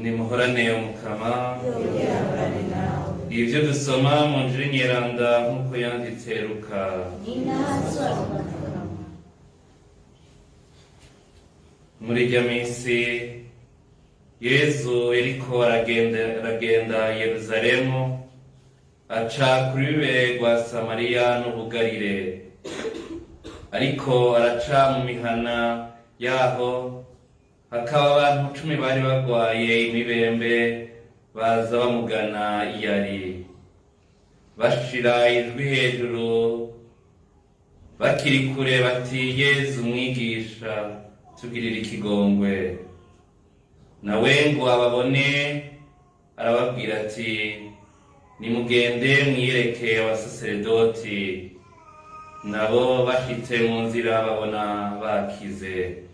nimuhorane umukama ivyo dusoma mu njiri nyeranda nk'uko yanditse Luka. Muri irya minsi Yezu yariko aragenda Yeruzalemu aca kuri bibe rwa Samariya n'Ubugarire, ariko araca mu mihana yaho hakaba abantu 10 bari bagwaye imibembe baza bamugana iyo ari, bashira ijwi hejuru bakiri kure bati, Yezu mwigisha tugirira ikigongwe. Nawe ngo ababone arababwira ati, nimugende mwireke abasaseredoti. Nabo bashitse mu nzira babona bakize.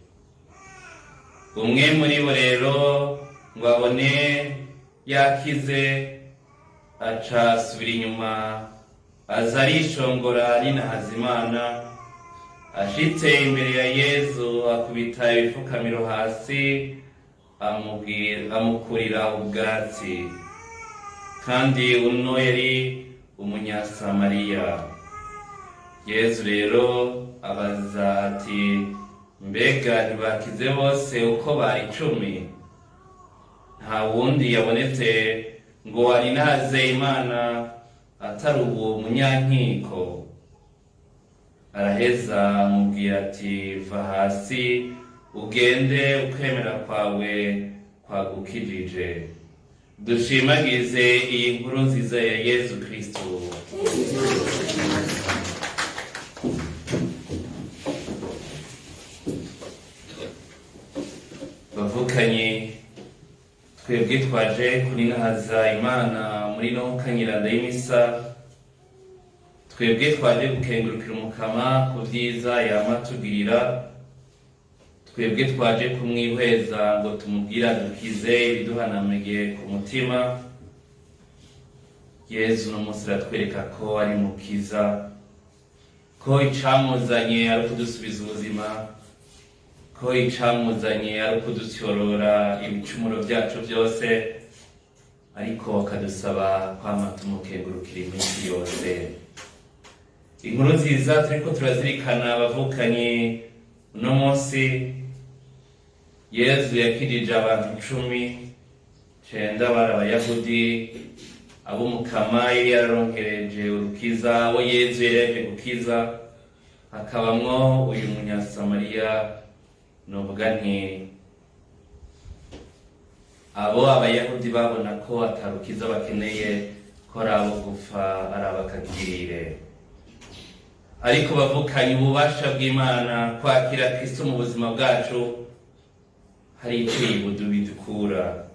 Umwe muri bo rero ngo abone yakize aca asubira inyuma, aza arishongora ninahaza Imana. Ashitse imbere ya Yezu akubita ibifukamiro hasi, amukurira ubwatsi. Kandi uno yari umunyasamariya. Yezu rero abaza ati, mbega ntibakize bose uko bari 10? Nta wundi yabonetse ngo warinaze Imana atari uwo munyankiko? Araheza amubwira ati, va hasi ugende, ukwemera kwawe kwagukijije. Dushimagize iyi nkuru nziza ya Yezu Kristo. Bavukanye, twebwe twaje kurinahaza Imana muri no kanyiranda y'imisa. Twebwe twaje gukengurukira umukama ku byiza yamatugirira. Twebwe twaje kumwihweza ngo tumubwira dukize ibiduhanamiye ku mutima. Yezu no munsi aratwereka ko ari mukiza, ko icamuzanye ari ukudusubiza ubuzima, ko icamuzanye ari ukudutyorora ibicumuro byacu byose, ariko akadusaba kwama tumukengurukira iminsi yose. Inkuru nziza turiko turazirikana abavukanye uno munsi. Yezu yakirije abantu 10 bari Abayahudi, abo mukama yari yararonkereje urukiza, abo Yezu yaje gukiza. Hakabamwo uyu munyasamariya, novuga nti abo Abayahudi babona ko atarukiza bakeneye, ko ari abo gupfa, ari abakagirire. Ariko bavukanye ububasha bw'Imana kwakira Kristo mu buzima bwacu, hari icyo bidukura.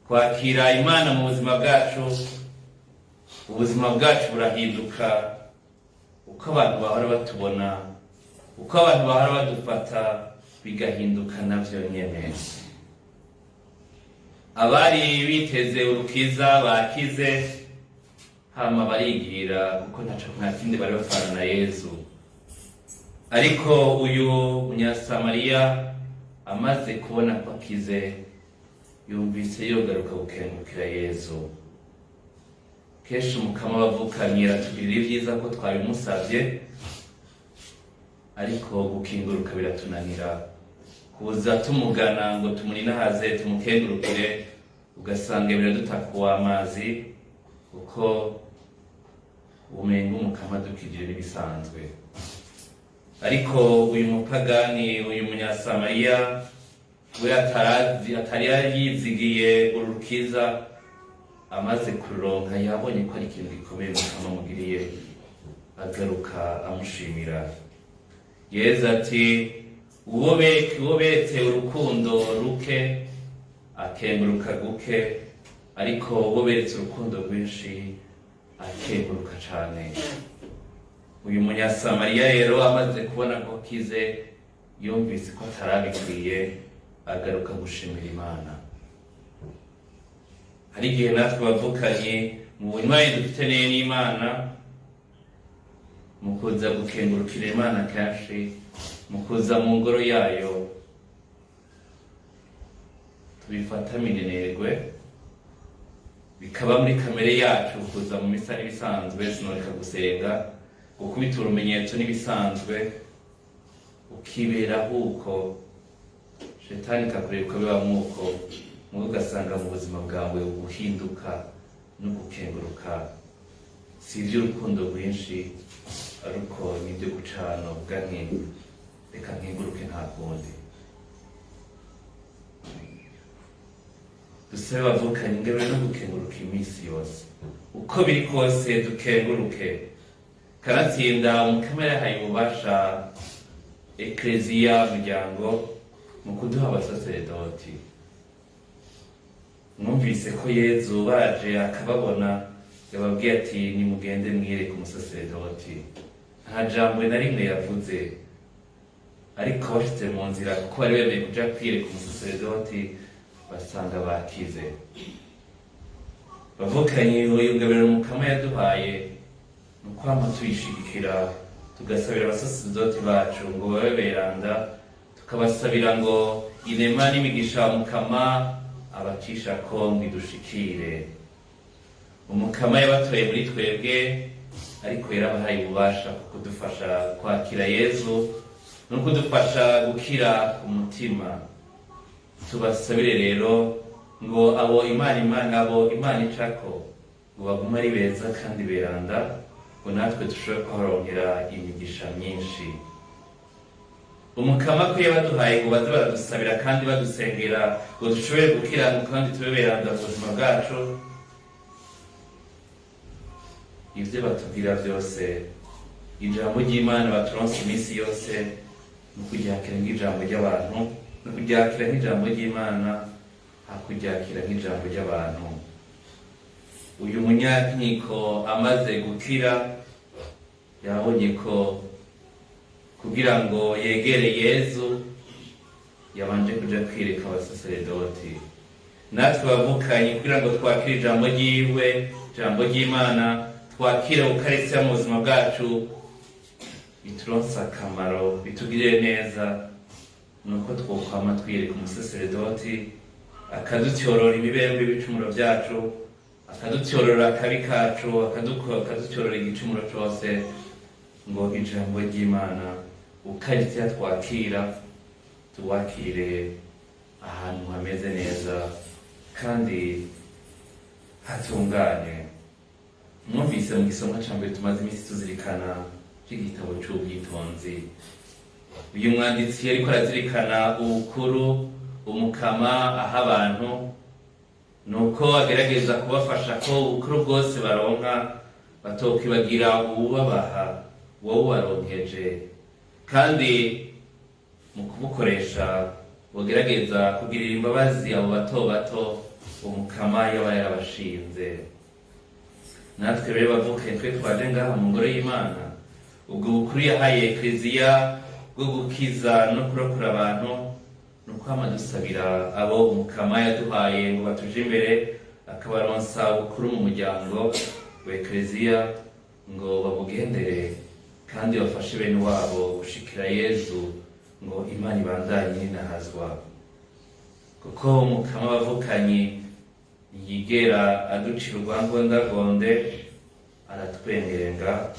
Kwakira Imana mu buzima bwacu, ubuzima bwacu burahinduka. Uko abantu bahora batubona, uko abantu bahora badufata, bigahinduka navyo nyene. Abari biteze urukiza bakize, hama barigira kuko nta kindi bari bafana na Yezu. Ariko uyu munyasamariya amaze kubona ko akize, yumvise yogaruka gukengurukira Yezu. Kenshi umukama bavukanye aratugirira ibyiza ko twabimusavye, ariko gukinguruka biratunanira. Kuza tumugana ngo tumuninahaze tumukengurukire, ugasanga biradutakuwa amazi, kuko umenga umukama dukijije n'ibisanzwe. Ariko uyu mupagani, uyu munyasamariya, we atari yizigiye urukiza, amaze kuronka yabonye ko ari ikintu gikomeye umukama amugiriye, agaruka amushimira. Yezu ati, uwo beretse urukundo ruke akenguruka guke, ariko uwo beretse urukundo rwinshi akenguruka cane. Uyu munyasamariya rero amaze kubona ko akize, yumvise ko atarabikwiye, agaruka gushimira Imana. Hari igihe natwe bavukanye mu bunywanyi dufite n'Imana, mu kuza gukengurukira Imana kenshi, mu kuza mu ngoro yayo, tubifata minenerwe, bikaba muri kamere yacu kuza mu misa n'ibisanzwe, sinoreka gusenga, gukubita urumenyetso n'ibisanzwe, ukibera huko shetani ikakureba ukabiba mwuko, muwe ugasanga mu buzima bwawe ubuhinduka no gukenguruka si iby'urukundo rwinshi, ariko n'ibyo gucana uvuga nti reka nkenguruke nta kundi. Dusabe bavukanye ingabire no gukenguruka iminsi yose, uko biri kose dukenguruke. Kanatsinda Umukama yahaye ububasha ekleziya muryango mu kuduha abasaseredoti. Mwumvise ko Yezu baje akababona yababwiye ati nimugende mwiyereke umusaseredoti. Nta jambo na rimwe yavuze, ariko bashitse mu nzira kuko bari bemeye kuja kwiyereka umusaseredoti basanga bakize. Bavukanye uyu ngabire Umukama yaduhaye nukwama tuyishigikira, tugasabira abasaseredoti bacu ngo babe beranda, tukabasabira ngo inema n'imigisha Umukama abacisha ko idushikire. Umukama yabatoye muri twebwe, ariko yarabahaye ububasha kudufasha kwakira Yezu no kudufasha gukira umutima. Tubasabire rero ngo abo Imana icako ngo bagume ari beza kandi beranda, ngo natwe dushobore kuharonkera imigisha myinshi. Umukama ko yabaduhaye ngo baze baradusabira kandi badusengera ngo dushobore gukira kandi tube beranda mu buzima bwacu. Ibyo batubwira byose, ijambo ry'Imana baturonse iminsi yose, no kuryakira nk'ijambo ry'abantu, no kuryakira nk'ijambo ry'Imana, hakuryakira nk'ijambo ry'abantu. Uyu munyankiko amaze gukira yabonye ko kugira ngo yegere Yezu yabanje kuja kwireka abasaseredoti. Natwe bavukanye kugira ngo twakire ijambo ryiwe, ijambo ry'Imana, twakire ukarisiya mu buzima bwacu, bituronse akamaro, bitugirire neza, nuko twokwama twiyereka umusaseredoti akadutyorora imibereho y'ibicumuro byacu, akadutyorora akabi kacu, akadutyorora igicumuro cyose, ngo ijambo ry'Imana ukarisiya twakira tuwakire ahantu hameze neza kandi hatunganye. Mwumvise mu gisomwa ca mbere tumaze iminsi tuzirikana c'igitabo c'ubwitonzi. Uyu mwanditsi yariko arazirikana ubukuru Umukama aha abantu, nuko agerageza kubafasha ko ubukuru bwose baronka batokwibagira uwubabaha, wowe waronkeje, kandi mu kubukoresha bogerageza kugirira imbabazi abo bato bato Umukama yaba yarabashinze. Natwe rero bavukanye twe twaje ngaha mu ngoro y'Imana, ubwo bukuru yahaye ekleziya bwo gukiza no kurokora abantu, nukwama dusabira abo Umukama yaduhaye ngo batuje imbere, akabaronsa ubukuru mu muryango wa ekleziya, ngo bamugendere kandi bafashe bene wabo gushikira Yezu, ngo Imana ibandanye inahazwa. Kuko Umukama bavukanye yigera aducira urwangondagonde, aratwengerenga,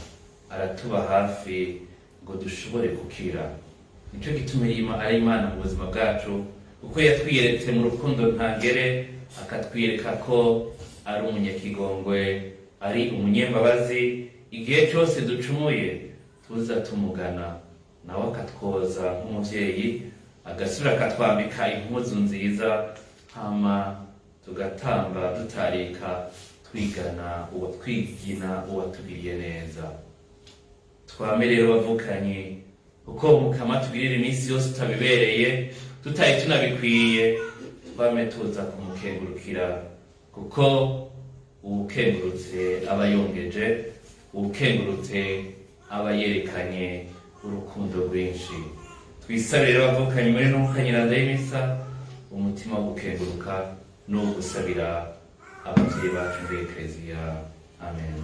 aratuba hafi ngo dushobore gukira. Nico gituma ari Imana mu buzima bwacu, kuko yatwiyeretse mu rukundo ntangere, akatwiyereka ko ari umunyakigongwe, ari umunyembabazi. Igihe cyose ducumuye tuza tumugana, nawe akatwoza nk'umuvyeyi, agasura akatwambika impuzu nziza, hama tugatamba dutarika twigana uwatugiriye neza. Twame rero bavukanye uko Umukama tugirira iminsi yose tutabibereye, tutaye tunabikwiye, twame tuza kumukengurukira, kuko uwukengurutse aba yongeje, uwukengurutse aba yerekanye urukundo rwinshi. Twisabire rero bavukanye muri n'umukanyiraza y'imisa umutima wo gukenguruka no gusabira ababyeyi bacu muri ekleziya. Amen.